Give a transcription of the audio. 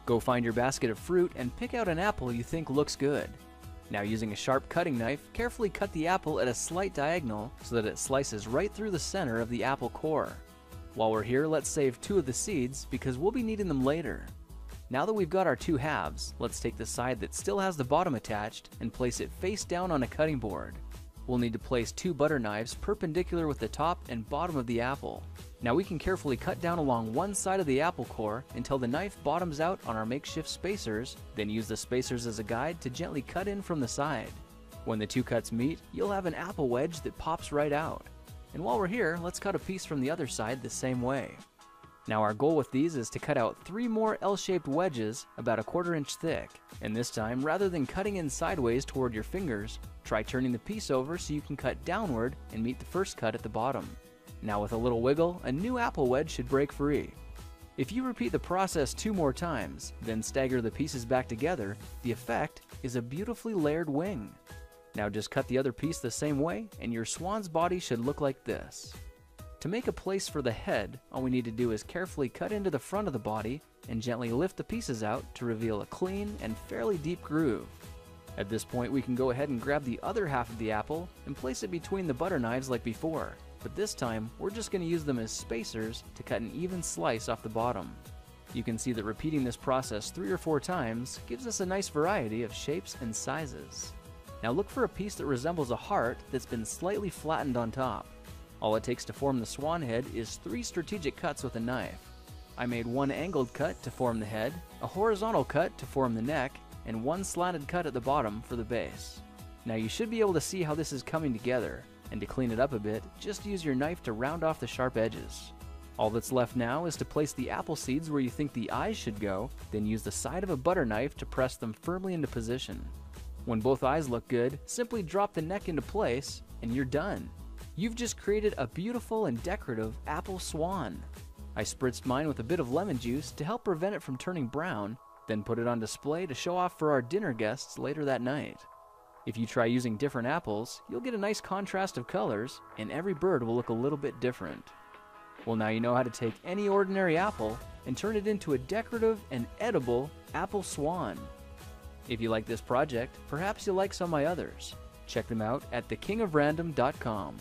Go find your basket of fruit and pick out an apple you think looks good. Now, using a sharp cutting knife, carefully cut the apple at a slight diagonal so that it slices right through the center of the apple core. While we're here, let's save 2 of the seeds because we'll be needing them later. Now that we've got our 2 halves, let's take the side that still has the bottom attached and place it face down on a cutting board. We'll need to place 2 butter knives perpendicular with the top and bottom of the apple. Now we can carefully cut down along one side of the apple core until the knife bottoms out on our makeshift spacers, then use the spacers as a guide to gently cut in from the side. When the 2 cuts meet, you'll have an apple wedge that pops right out. And while we're here, let's cut a piece from the other side the same way. Now our goal with these is to cut out 3 more L-shaped wedges about 1/4 inch thick. And this time, rather than cutting in sideways toward your fingers, try turning the piece over so you can cut downward and meet the first cut at the bottom. Now with a little wiggle, a new apple wedge should break free. If you repeat the process 2 more times, then stagger the pieces back together, the effect is a beautifully layered wing. Now just cut the other piece the same way and your swan's body should look like this. To make a place for the head, all we need to do is carefully cut into the front of the body and gently lift the pieces out to reveal a clean and fairly deep groove. At this point, we can go ahead and grab the other half of the apple and place it between the butter knives like before, but this time we're just going to use them as spacers to cut an even slice off the bottom. You can see that repeating this process 3 or 4 times gives us a nice variety of shapes and sizes. Now look for a piece that resembles a heart that's been slightly flattened on top. All it takes to form the swan head is 3 strategic cuts with a knife. I made 1 angled cut to form the head, a horizontal cut to form the neck, and 1 slanted cut at the bottom for the base. Now you should be able to see how this is coming together, and to clean it up a bit, just use your knife to round off the sharp edges. All that's left now is to place the apple seeds where you think the eyes should go, then use the side of a butter knife to press them firmly into position. When both eyes look good, simply drop the neck into place, and you're done. You've just created a beautiful and decorative apple swan. I spritzed mine with a bit of lemon juice to help prevent it from turning brown, then put it on display to show off for our dinner guests later that night. If you try using different apples, you'll get a nice contrast of colors, and every bird will look a little bit different. Well, now you know how to take any ordinary apple and turn it into a decorative and edible apple swan. If you like this project, perhaps you'll like some of my others. Check them out at thekingofrandom.com.